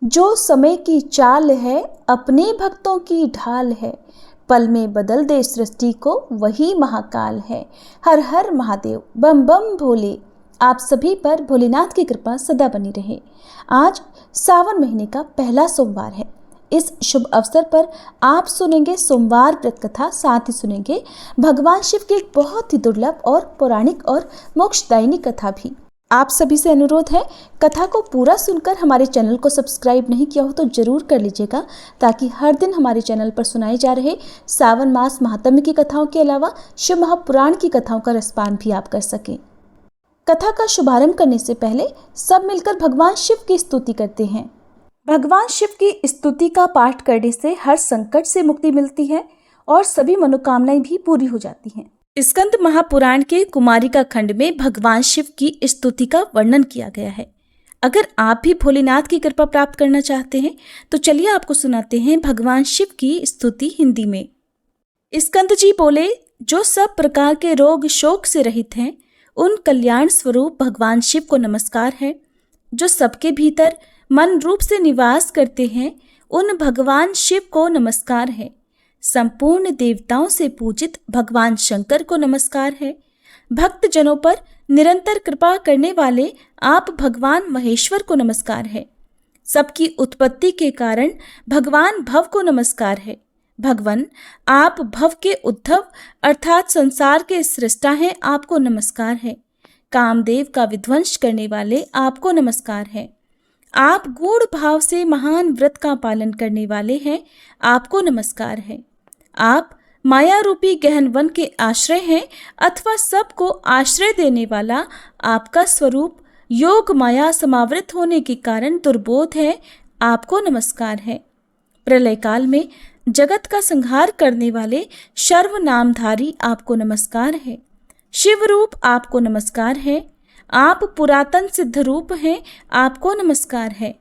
जो समय की चाल है, अपने भक्तों की ढाल है। पल में बदल दे सृष्टि को, वही महाकाल है। हर हर महादेव, बम बम भोले। आप सभी पर भोलेनाथ की कृपा सदा बनी रहे। आज सावन महीने का पहला सोमवार है। इस शुभ अवसर पर आप सुनेंगे सोमवार व्रत कथा, साथ ही सुनेंगे भगवान शिव की एक बहुत ही दुर्लभ और पौराणिक और मोक्षदायिनी कथा भी। आप सभी से अनुरोध है, कथा को पूरा सुनकर हमारे चैनल को सब्सक्राइब नहीं किया हो तो जरूर कर लीजिएगा, ताकि हर दिन हमारे चैनल पर सुनाई जा रहे सावन मास महात्म्य की कथाओं के अलावा शिव महापुराण की कथाओं का रसपान भी आप कर सकें। कथा का शुभारंभ करने से पहले सब मिलकर भगवान शिव की स्तुति करते हैं। भगवान शिव की स्तुति का पाठ करने से हर संकट से मुक्ति मिलती है और सभी मनोकामनाएं भी पूरी हो जाती हैं। स्कंद महापुराण के कुमारिका खंड में भगवान शिव की स्तुति का वर्णन किया गया है। अगर आप भी भोलेनाथ की कृपा प्राप्त करना चाहते हैं तो चलिए आपको सुनाते हैं भगवान शिव की स्तुति हिंदी में। स्कंद जी बोले, जो सब प्रकार के रोग शोक से रहित हैं, उन कल्याण स्वरूप भगवान शिव को नमस्कार है। जो सबके भीतर मन रूप से निवास करते हैं, उन भगवान शिव को नमस्कार है। संपूर्ण देवताओं से पूजित भगवान शंकर को नमस्कार है। भक्त जनों पर निरंतर कृपा करने वाले आप भगवान महेश्वर को नमस्कार है। सबकी उत्पत्ति के कारण भगवान भव को नमस्कार है। भगवान, आप भव के उद्धव अर्थात संसार के सृष्टा हैं, आपको नमस्कार है। कामदेव का विध्वंस करने वाले आपको नमस्कार है। आप गूढ़ भाव से महान व्रत का पालन करने वाले हैं, आपको नमस्कार है। आप माया रूपी गहन वन के आश्रय हैं अथवा सबको आश्रय देने वाला आपका स्वरूप योग माया समावृत होने के कारण दुर्बोध है, आपको नमस्कार है। प्रलय काल में जगत का संहार करने वाले सर्व नामधारी आपको नमस्कार है। शिव रूप आपको नमस्कार है। आप पुरातन सिद्ध रूप हैं, आपको नमस्कार है।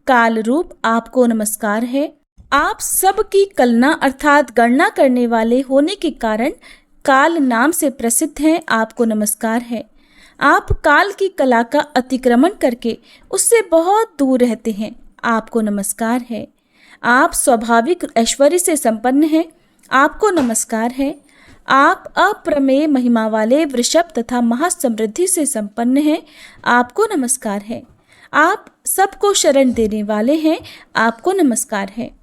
काल रूप आपको नमस्कार है। आप सबकी कलना अर्थात गणना करने वाले होने के कारण काल नाम से प्रसिद्ध हैं, आपको नमस्कार है। आप काल की कला का अतिक्रमण करके उससे बहुत दूर रहते हैं, आपको नमस्कार है। आप स्वाभाविक ऐश्वर्य से संपन्न हैं, आपको नमस्कार है। आप अप्रमेय महिमा वाले वृषभ तथा महासमृद्धि से संपन्न हैं, आपको नमस्कार है। आप सबको शरण देने वाले हैं, आपको नमस्कार है।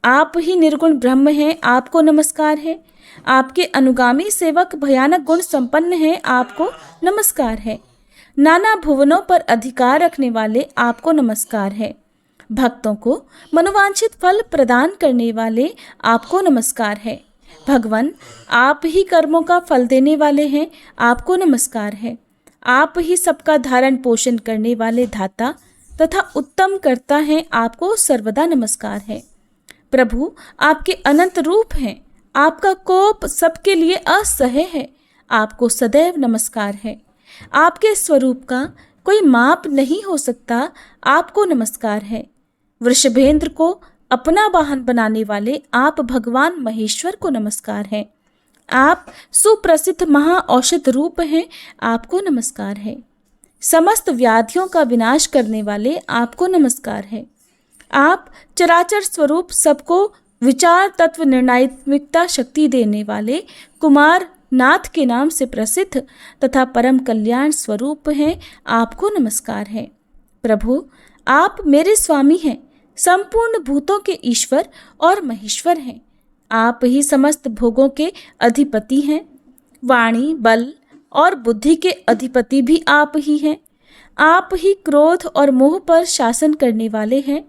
आप ही निर्गुण ब्रह्म हैं, आपको नमस्कार है। आपके अनुगामी सेवक भयानक गुण संपन्न हैं, आपको नमस्कार है। नाना भुवनों पर अधिकार रखने वाले आपको नमस्कार है। भक्तों को मनोवांछित फल प्रदान करने वाले आपको नमस्कार है। भगवान, आप ही कर्मों का फल देने वाले हैं, आपको नमस्कार है। आप ही सबका धारण पोषण करने वाले धाता तथा उत्तम कर्ता हैं, आपको सर्वदा नमस्कार है। प्रभु, आपके अनंत रूप हैं, आपका कोप सबके लिए असह्य है, आपको सदैव नमस्कार है। आपके स्वरूप का कोई माप नहीं हो सकता, आपको नमस्कार है। वृषभेंद्र को अपना वाहन बनाने वाले आप भगवान महेश्वर को नमस्कार है। आप सुप्रसिद्ध महाऔषध रूप हैं, आपको नमस्कार है। समस्त व्याधियों का विनाश करने वाले आपको नमस्कार है। आप चराचर स्वरूप सबको विचार तत्व निर्णायत्मिकता शक्ति देने वाले कुमार नाथ के नाम से प्रसिद्ध तथा परम कल्याण स्वरूप हैं, आपको नमस्कार है। प्रभु, आप मेरे स्वामी हैं, संपूर्ण भूतों के ईश्वर और महेश्वर हैं। आप ही समस्त भोगों के अधिपति हैं। वाणी, बल और बुद्धि के अधिपति भी आप ही हैं। आप ही क्रोध और मोह पर शासन करने वाले हैं।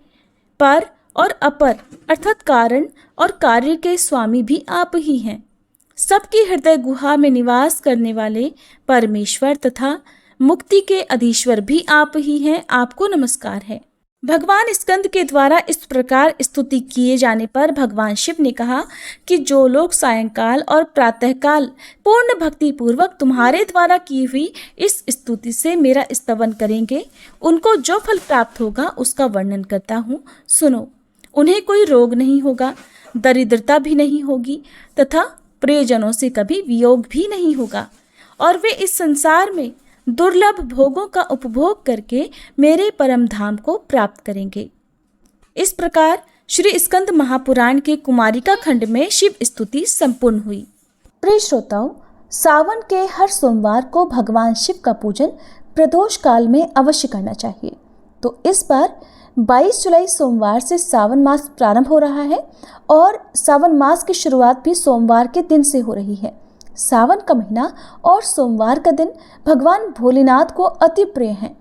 पर और अपर अर्थात कारण और कार्य के स्वामी भी आप ही हैं। सबकी हृदय गुहा में निवास करने वाले परमेश्वर तथा मुक्ति के अधीश्वर भी आप ही हैं, आपको नमस्कार है। भगवान स्कंद के द्वारा इस प्रकार स्तुति किए जाने पर भगवान शिव ने कहा कि जो लोग सायंकाल और प्रातःकाल पूर्ण भक्ति पूर्वक तुम्हारे द्वारा की हुई इस स्तुति से मेरा स्तवन करेंगे, उनको जो फल प्राप्त होगा उसका वर्णन करता हूँ, सुनो। उन्हें कोई रोग नहीं होगा, दरिद्रता भी नहीं होगी तथा प्रियजनों से कभी वियोग भी नहीं होगा, और वे इस संसार में दुर्लभ भोगों का उपभोग करके मेरे परम धाम को प्राप्त करेंगे। इस प्रकार श्री स्कंद महापुराण के कुमारिका खंड में शिव स्तुति संपूर्ण हुई। प्रिय श्रोताओं, सावन के हर सोमवार को भगवान शिव का पूजन प्रदोष काल में अवश्य करना चाहिए। तो इस बार 22 जुलाई सोमवार से सावन मास प्रारंभ हो रहा है और सावन मास की शुरुआत भी सोमवार के दिन से हो रही है। सावन का महीना और सोमवार का दिन भगवान भोलेनाथ को अति प्रिय है।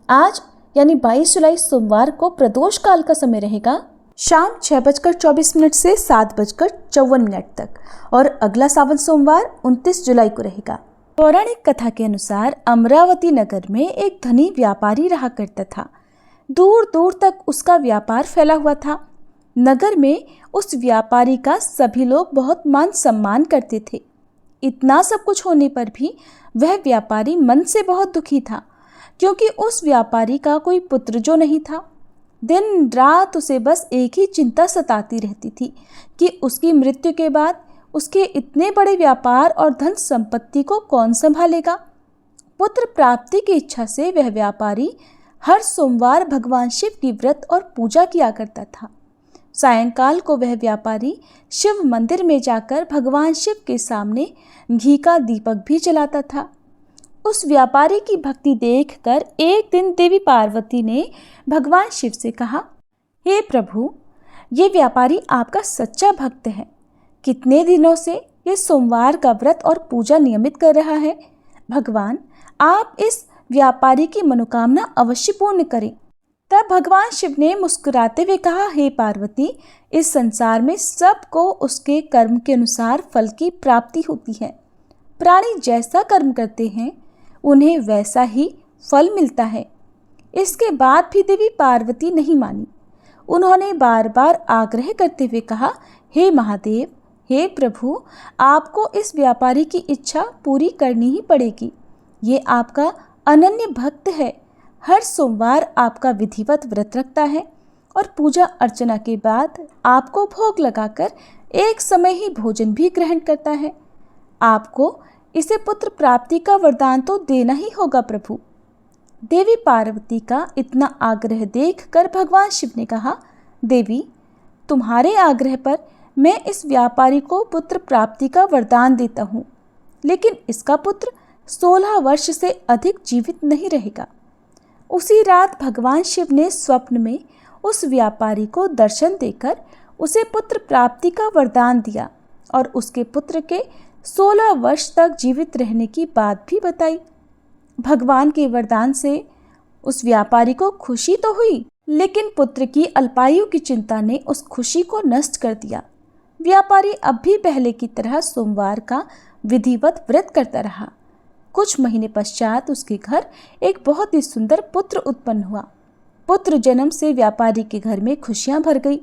आज यानी 22 जुलाई सोमवार को प्रदोष काल का समय रहेगा शाम 6:24 से 7:54 तक और अगला सावन सोमवार 29 जुलाई को रहेगा। पौराणिक कथा के अनुसार अमरावती नगर में एक धनी व्यापारी रहा करता था। दूर दूर तक उसका व्यापार फैला हुआ था। नगर में उस व्यापारी का सभी लोग बहुत मान सम्मान करते थे। इतना सब कुछ होने पर भी वह व्यापारी मन से बहुत दुखी था, क्योंकि उस व्यापारी का कोई पुत्र जो नहीं था। दिन रात उसे बस एक ही चिंता सताती रहती थी कि उसकी मृत्यु के बाद उसके इतने बड़े व्यापार और धन संपत्ति को कौन संभालेगा। पुत्र प्राप्ति की इच्छा से वह व्यापारी हर सोमवार भगवान शिव की व्रत और पूजा किया करता था। सायंकाल को वह व्यापारी शिव मंदिर में जाकर भगवान शिव के सामने घी का दीपक भी जलाता था। उस व्यापारी की भक्ति देखकर एक दिन देवी पार्वती ने भगवान शिव से कहा, हे प्रभु, ये व्यापारी आपका सच्चा भक्त है। कितने दिनों से ये सोमवार का व्रत और पूजा नियमित कर रहा है। भगवान, आप इस व्यापारी की मनोकामना अवश्य पूर्ण करें। तब भगवान शिव ने मुस्कुराते हुए कहा, हे पार्वती, इस संसार में सबको उसके कर्म के अनुसार फल की प्राप्ति होती है। प्राणी जैसा कर्म करते हैं उन्हें वैसा ही फल मिलता है। इसके बाद भी देवी पार्वती नहीं मानी। उन्होंने बार बार आग्रह करते हुए कहा, हे महादेव, हे प्रभु, आपको इस व्यापारी की इच्छा पूरी करनी ही पड़ेगी। ये आपका अनन्य भक्त है। हर सोमवार आपका विधिवत व्रत रखता है और पूजा अर्चना के बाद आपको भोग लगाकर एक समय ही भोजन भी ग्रहण करता है। आपको इसे पुत्र प्राप्ति का वरदान तो देना ही होगा प्रभु। देवी पार्वती का इतना आग्रह देखकर भगवान शिव ने कहा, देवी, तुम्हारे आग्रह पर मैं इस व्यापारी को पुत्र प्राप्ति का वरदान देता हूँ, लेकिन इसका पुत्र 16 वर्ष से अधिक जीवित नहीं रहेगा। उसी रात भगवान शिव ने स्वप्न में उस व्यापारी को दर्शन देकर उसे पुत्र प्राप्ति का वरदान दिया और उसके पुत्र के 16 वर्ष तक जीवित रहने की बात भी बताई। भगवान के वरदान से उस व्यापारी को खुशी तो हुई, लेकिन पुत्र की अल्पायु की चिंता ने उस खुशी को नष्ट कर दिया। व्यापारी अब भी पहले की तरह सोमवार का विधिवत व्रत करता रहा। कुछ महीने पश्चात उसके घर एक बहुत ही सुंदर पुत्र उत्पन्न हुआ। पुत्र जन्म से व्यापारी के घर में खुशियां भर गई।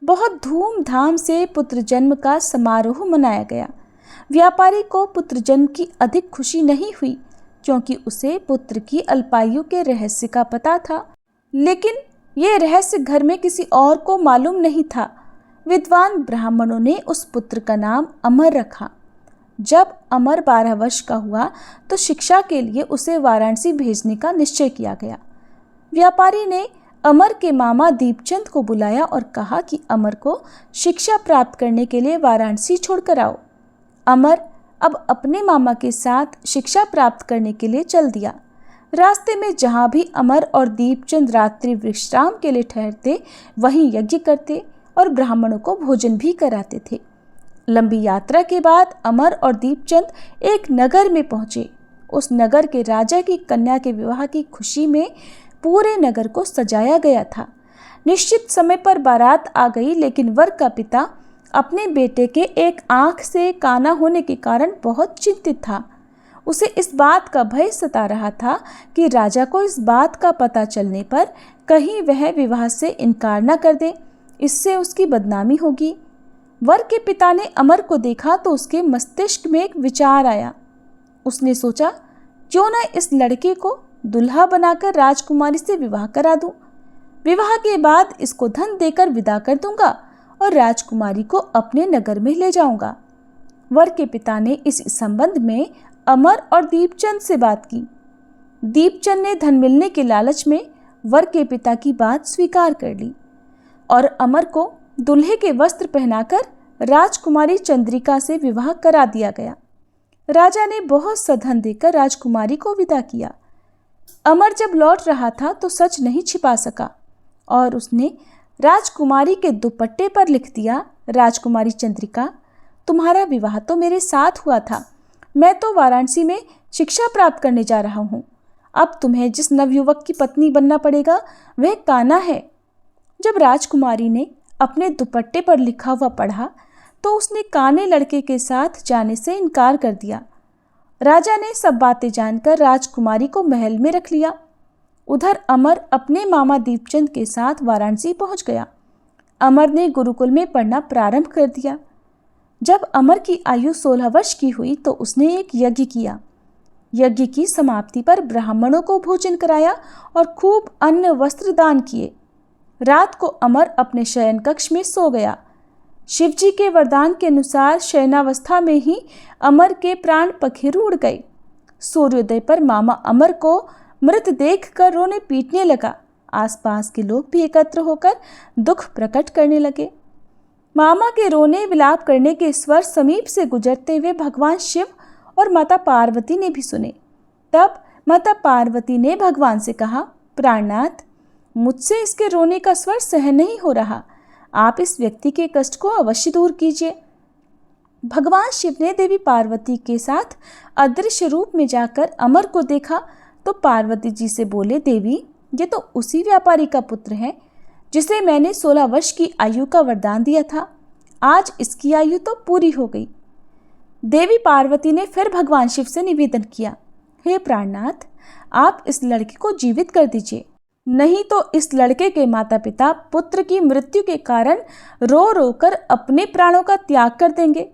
बहुत धूमधाम से पुत्र जन्म का समारोह मनाया गया। व्यापारी को पुत्र जन्म की अधिक खुशी नहीं हुई, क्योंकि उसे पुत्र की अल्पायु के रहस्य का पता था, लेकिन यह रहस्य घर में किसी और को मालूम नहीं था। विद्वान ब्राह्मणों ने उस पुत्र का नाम अमर रखा। जब अमर 12 वर्ष का हुआ तो शिक्षा के लिए उसे वाराणसी भेजने का निश्चय किया गया। व्यापारी ने अमर के मामा दीपचंद को बुलाया और कहा कि अमर को शिक्षा प्राप्त करने के लिए वाराणसी छोड़कर आओ। अमर अब अपने मामा के साथ शिक्षा प्राप्त करने के लिए चल दिया। रास्ते में जहाँ भी अमर और दीपचंद रात्रि विश्राम के लिए ठहरते, वहीं यज्ञ करते और ब्राह्मणों को भोजन भी कराते थे। लंबी यात्रा के बाद अमर और दीपचंद एक नगर में पहुंचे। उस नगर के राजा की कन्या के विवाह की खुशी में पूरे नगर को सजाया गया था। निश्चित समय पर बारात आ गई, लेकिन वर का पिता अपने बेटे के एक आंख से काना होने के कारण बहुत चिंतित था। उसे इस बात का भय सता रहा था कि राजा को इस बात का पता चलने पर कहीं वह विवाह से इनकार न कर दे, इससे उसकी बदनामी होगी। वर के पिता ने अमर को देखा तो उसके मस्तिष्क में एक विचार आया। उसने सोचा, क्यों न इस लड़के को दुल्हा बनाकर राजकुमारी से विवाह करा दूं। विवाह के बाद इसको धन देकर विदा कर दूंगा और राजकुमारी को अपने नगर में ले जाऊंगा। वर के पिता ने इस संबंध में अमर और दीपचंद से बात की। दीपचंद ने धन मिलने के लालच में वर के पिता की बात स्वीकार कर ली। और अमर को दूल्हे के वस्त्र पहनाकर राजकुमारी चंद्रिका से विवाह करा दिया गया। राजा ने बहुत सा धन देकर राजकुमारी को विदा किया। अमर जब लौट रहा था तो सच नहीं छिपा सका और उसने राजकुमारी के दुपट्टे पर लिख दिया, राजकुमारी चंद्रिका, तुम्हारा विवाह तो मेरे साथ हुआ था। मैं तो वाराणसी में शिक्षा प्राप्त करने जा रहा हूँ। अब तुम्हें जिस नवयुवक की पत्नी बनना पड़ेगा वह कान्हा है। जब राजकुमारी ने अपने दुपट्टे पर लिखा हुआ पढ़ा तो उसने काने लड़के के साथ जाने से इनकार कर दिया। राजा ने सब बातें जानकर राजकुमारी को महल में रख लिया। उधर अमर अपने मामा दीपचंद के साथ वाराणसी पहुंच गया। अमर ने गुरुकुल में पढ़ना प्रारंभ कर दिया। जब अमर की आयु 16 वर्ष की हुई तो उसने एक यज्ञ किया। यज्ञ की समाप्ति पर ब्राह्मणों को भोजन कराया और खूब अन्न वस्त्र दान किए। रात को अमर अपने शयन कक्ष में सो गया। शिवजी के वरदान के अनुसार शयनावस्था में ही अमर के प्राण पखेरु उड़ गए। सूर्योदय पर मामा अमर को मृत देखकर रोने पीटने लगा। आसपास के लोग भी एकत्र होकर दुख प्रकट करने लगे। मामा के रोने विलाप करने के स्वर समीप से गुजरते हुए भगवान शिव और माता पार्वती ने भी सुने। तब माता पार्वती ने भगवान से कहा, प्राणनाथ, मुझसे इसके रोने का स्वर सहन नहीं हो रहा। आप इस व्यक्ति के कष्ट को अवश्य दूर कीजिए। भगवान शिव ने देवी पार्वती के साथ अदृश्य रूप में जाकर अमर को देखा तो पार्वती जी से बोले, देवी, ये तो उसी व्यापारी का पुत्र है जिसे मैंने 16 वर्ष की आयु का वरदान दिया था। आज इसकी आयु तो पूरी हो गई। देवी पार्वती ने फिर भगवान शिव से निवेदन किया, हे प्राणनाथ, आप इस लड़के को जीवित कर दीजिए, नहीं तो इस लड़के के माता पिता पुत्र की मृत्यु के कारण रो रो कर अपने प्राणों का त्याग कर देंगे।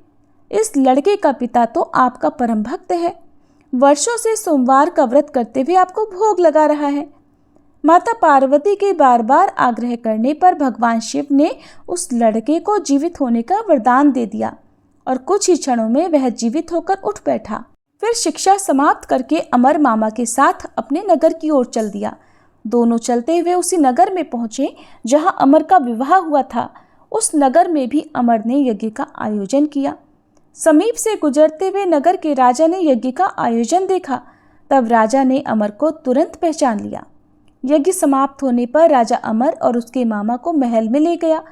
इस लड़के का पिता तो आपका परम भक्त है, वर्षों से सोमवार का व्रत करते हुए आपको भोग लगा रहा है। माता पार्वती के बार बार आग्रह करने पर भगवान शिव ने उस लड़के को जीवित होने का वरदान दे दिया और कुछ ही क्षणों में वह जीवित होकर उठ बैठा। फिर शिक्षा समाप्त करके अमर मामा के साथ अपने नगर की ओर चल दिया। दोनों चलते हुए उसी नगर में पहुंचे जहां अमर का विवाह हुआ था। उस नगर में भी अमर ने यज्ञ का आयोजन किया। समीप से गुजरते हुए नगर के राजा ने यज्ञ का आयोजन देखा। तब राजा ने अमर को तुरंत पहचान लिया। यज्ञ समाप्त होने पर राजा अमर और उसके मामा को महल में ले गया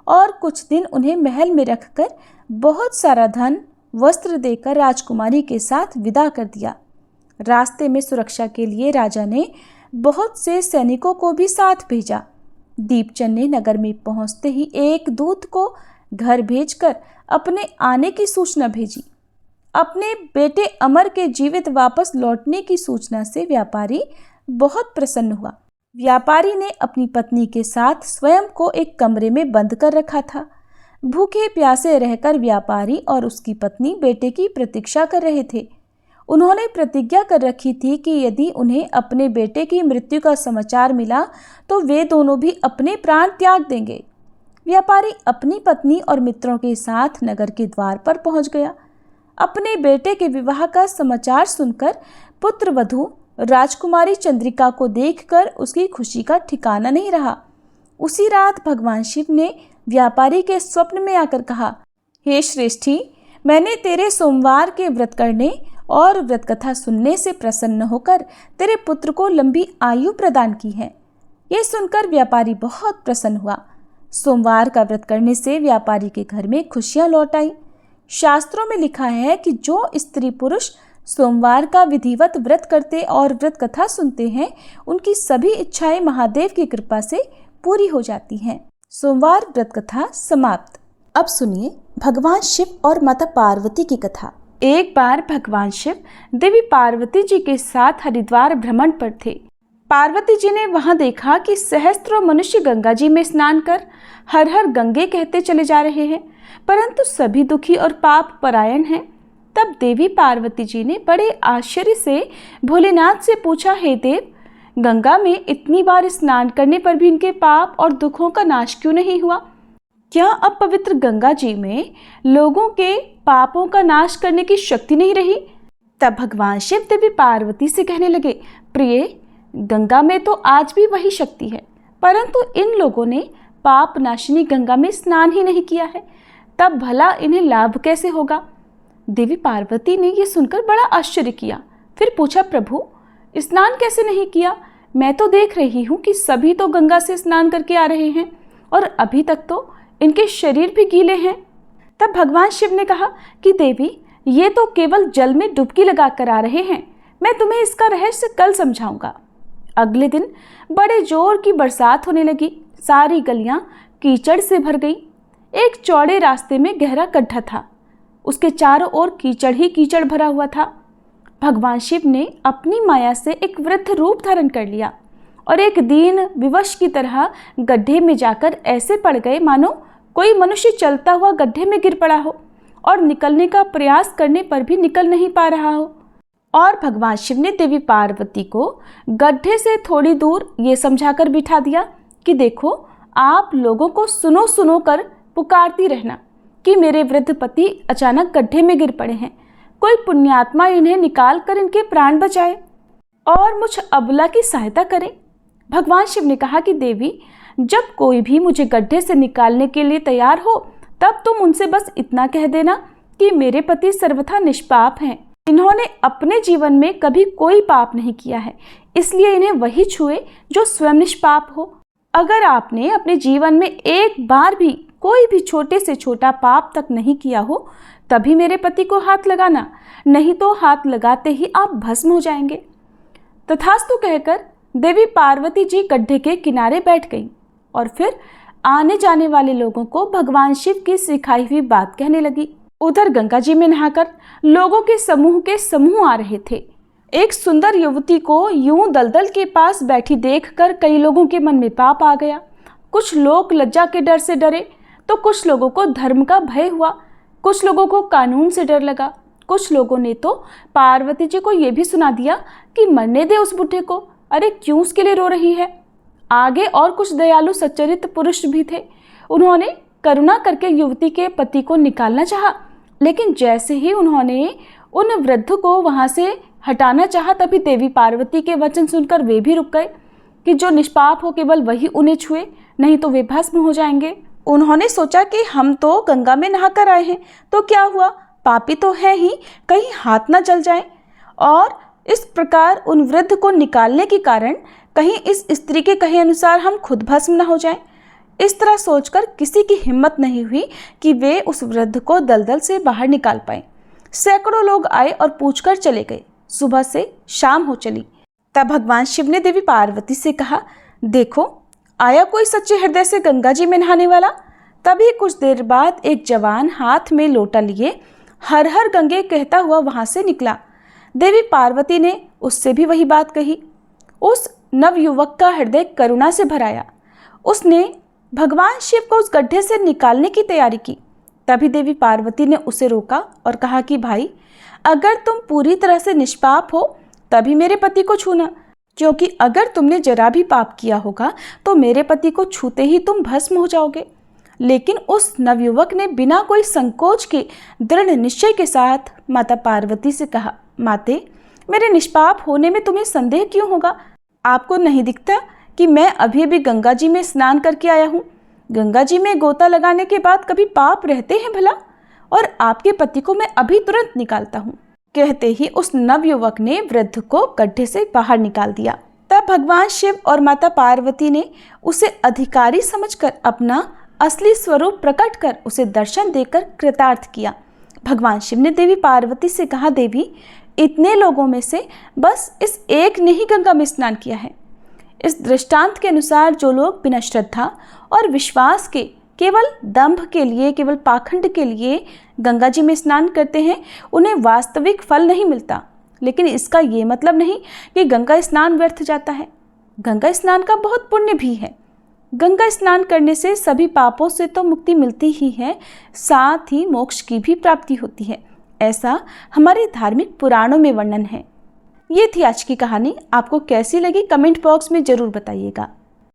और कुछ दिन उन्हें महल में रखकर बहुत सारा धन वस्त्र देकर राजकुमारी के साथ विदा कर दिया। रास्ते में सुरक्षा के लिए राजा ने बहुत से सैनिकों को भी साथ भेजा। दीपचंद ने नगर में पहुंचते ही एक दूत को घर भेजकर अपने आने की सूचना भेजी। अपने बेटे अमर के जीवित वापस लौटने की सूचना से व्यापारी बहुत प्रसन्न हुआ। व्यापारी ने अपनी पत्नी के साथ स्वयं को एक कमरे में बंद कर रखा था। भूखे प्यासे रहकर व्यापारी और उसकी पत्नी बेटे की प्रतीक्षा कर रहे थे। उन्होंने प्रतिज्ञा कर रखी थी कि यदि उन्हें अपने बेटे की मृत्यु का समाचार मिला तो वे दोनों भी अपने प्राण त्याग देंगे। व्यापारी अपनी पत्नी और मित्रों के साथ नगर के द्वार पर पहुंच गया। अपने बेटे के विवाह का समाचार सुनकर पुत्र वधू राजकुमारी चंद्रिका को देखकर उसकी खुशी का ठिकाना नहीं रहा। उसी रात भगवान शिव ने व्यापारी के स्वप्न में आकर कहा, हे श्रेष्ठी, मैंने तेरे सोमवार के व्रत करने और व्रत कथा सुनने से प्रसन्न होकर तेरे पुत्र को लंबी आयु प्रदान की है। ये सुनकर व्यापारी बहुत प्रसन्न हुआ। सोमवार का व्रत करने से व्यापारी के घर में खुशियां लौट आई। शास्त्रों में लिखा है कि जो स्त्री पुरुष सोमवार का विधिवत व्रत करते और व्रत कथा सुनते हैं, उनकी सभी इच्छाएं महादेव की कृपा से पूरी हो जाती हैं। सोमवार व्रत कथा समाप्त। अब सुनिए भगवान शिव और माता पार्वती की कथा। एक बार भगवान शिव देवी पार्वती जी के साथ हरिद्वार भ्रमण पर थे। पार्वती जी ने वहां देखा कि सहस्त्रों मनुष्य गंगा जी में स्नान कर हर हर गंगे कहते चले जा रहे हैं, परंतु सभी दुखी और पाप परायण हैं। तब देवी पार्वती जी ने बड़े आश्चर्य से भोलेनाथ से पूछा, हे देव, गंगा में इतनी बार स्नान करने पर भी इनके पाप और दुखों का नाश क्यों नहीं हुआ? क्या अब पवित्र गंगा जी में लोगों के पापों का नाश करने की शक्ति नहीं रही? तब भगवान शिव देवी पार्वती से कहने लगे, प्रिय, गंगा में तो आज भी वही शक्ति है, परंतु इन लोगों ने पाप नाशिनी गंगा में स्नान ही नहीं किया है, तब भला इन्हें लाभ कैसे होगा। देवी पार्वती ने ये सुनकर बड़ा आश्चर्य किया। फिर पूछा, प्रभु स्नान कैसे नहीं किया? मैं तो देख रही हूँ कि सभी तो गंगा से स्नान करके आ रहे हैं और अभी तक तो इनके शरीर भी गीले हैं। तब भगवान शिव ने कहा कि देवी, ये तो केवल जल में डुबकी लगा कर आ रहे हैं, मैं तुम्हें इसका रहस्य कल समझाऊंगा। अगले दिन बड़े जोर की बरसात होने लगी। सारी गलियां कीचड़ से भर गई। एक चौड़े रास्ते में गहरा गड्ढा था, उसके चारों ओर कीचड़ ही कीचड़ भरा हुआ था। भगवान शिव ने अपनी माया से एक वृद्ध रूप धारण कर लिया और एक दीन विवश की तरह गड्ढे में जाकर ऐसे पड़ गए मानो कोई मनुष्य चलता हुआ गड्ढे में गिर पड़ा हो और निकलने का प्रयास करने पर भी निकल नहीं पा रहा हो। और भगवान शिव ने देवी पार्वती को गड्ढे से थोड़ी दूर ये समझाकर बिठा दिया कि देखो, आप लोगों को सुनो सुनो कर पुकारती रहना कि मेरे वृद्ध पति अचानक गड्ढे में गिर पड़े हैं, कोई पुण्यात्मा इन्हें निकाल कर इनके प्राण बचाए और मुझ अबला की सहायता करे। भगवान शिव ने कहा कि देवी, जब कोई भी मुझे गड्ढे से निकालने के लिए तैयार हो, तब तुम उनसे बस इतना कह देना कि मेरे पति सर्वथा निष्पाप हैं, इन्होंने अपने जीवन में कभी कोई पाप नहीं किया है, इसलिए इन्हें वही छुए जो स्वयं निष्पाप हो। अगर आपने अपने जीवन में एक बार भी कोई भी छोटे से छोटा पाप तक नहीं किया हो, तभी मेरे पति को हाथ लगाना, नहीं तो हाथ लगाते ही आप भस्म हो जाएंगे। तथास्तु कहकर देवी पार्वती जी गड्ढे के किनारे बैठ गई और फिर आने जाने वाले लोगों को भगवान शिव की सिखाई हुई बात कहने लगी। उधर गंगा जी में नहाकर लोगों के समूह आ रहे थे। एक सुंदर युवती को यूं दलदल के पास बैठी देखकर कई लोगों के मन में पाप आ गया। कुछ लोग लज्जा के डर से डरे, तो कुछ लोगों को धर्म का भय हुआ, कुछ लोगों को कानून से डर लगा, कुछ लोगों ने तो पार्वती जी को यह भी सुना दिया कि मरने दे उस बुढ़े को, अरे क्यों उसके लिए रो रही है। आगे और कुछ दयालु सच्चरित पुरुष भी थे। उन्होंने करुणा करके युवती के पति को निकालना चाहा, लेकिन जैसे ही उन्होंने उन वृद्ध को वहां से हटाना चाहा, तभी देवी पार्वती के वचन सुनकर वे भी रुक गए कि जो निष्पाप हो केवल वही उन्हें छुए, नहीं तो वे भस्म हो जाएंगे। उन्होंने सोचा कि हम तो गंगा में नहाकर आए हैं, तो क्या हुआ, पापी तो है ही, कहीं हाथ ना जल जाए। और इस प्रकार उन वृद्ध को निकालने के कारण कहीं इस स्त्री के कहे अनुसार हम खुद भस्म न हो जाएं। इस तरह सोचकर किसी की हिम्मत नहीं हुई कि वे उस वृद्ध को दलदल से बाहर निकाल पाए। सैकड़ों लोग आए और पूछकर चले गए। सुबह से शाम हो चली। तब भगवान शिव ने देवी पार्वती से कहा, देखो, आया कोई सच्चे हृदय से गंगा जी में नहाने वाला। तभी कुछ देर बाद एक जवान हाथ में लोटा लिए हर हर गंगे कहता हुआ वहां से निकला। देवी पार्वती ने उससे भी वही बात कही। उस नवयुवक का हृदय करुणा से भराया। उसने भगवान शिव को उस गड्ढे से निकालने की तैयारी की। तभी देवी पार्वती ने उसे रोका और कहा कि भाई, अगर तुम पूरी तरह से निष्पाप हो तभी मेरे पति को छूना, क्योंकि अगर तुमने जरा भी पाप किया होगा तो मेरे पति को छूते ही तुम भस्म हो जाओगे। लेकिन उस नवयुवक ने बिना कोई संकोच के दृढ़ निश्चय के साथ माता पार्वती से कहा, माते, मेरे निष्पाप होने में तुम्हें संदेह क्यों होगा? आपको नहीं दिखता कि मैं अभी अभी गंगा जी में स्नान करके आया हूँ? गंगा जी में गोता लगाने के बाद कभी पाप रहते हैं भला? और आपके पति को मैं अभी तुरंत निकालता हूँ। कहते ही उस नवयुवक ने वृद्ध को गड्ढे से बाहर निकाल दिया। तब भगवान शिव और माता पार्वती ने उसे अधिकारी समझकर अपना असली स्वरूप प्रकट कर उसे दर्शन देकर कृतार्थ किया। भगवान शिव ने देवी पार्वती से कहा, देवी, इतने लोगों में से बस इस एक ने ही गंगा में स्नान किया है। इस दृष्टांत के अनुसार जो लोग बिना श्रद्धा और विश्वास के, केवल दंभ के लिए, केवल पाखंड के लिए गंगा जी में स्नान करते हैं, उन्हें वास्तविक फल नहीं मिलता। लेकिन इसका ये मतलब नहीं कि गंगा स्नान व्यर्थ जाता है। गंगा स्नान का बहुत पुण्य भी है। गंगा स्नान करने से सभी पापों से तो मुक्ति मिलती ही है, साथ ही मोक्ष की भी प्राप्ति होती है। ऐसा हमारे धार्मिक पुराणों में वर्णन है। ये थी आज की कहानी। आपको कैसी लगी कमेंट बॉक्स में ज़रूर बताइएगा।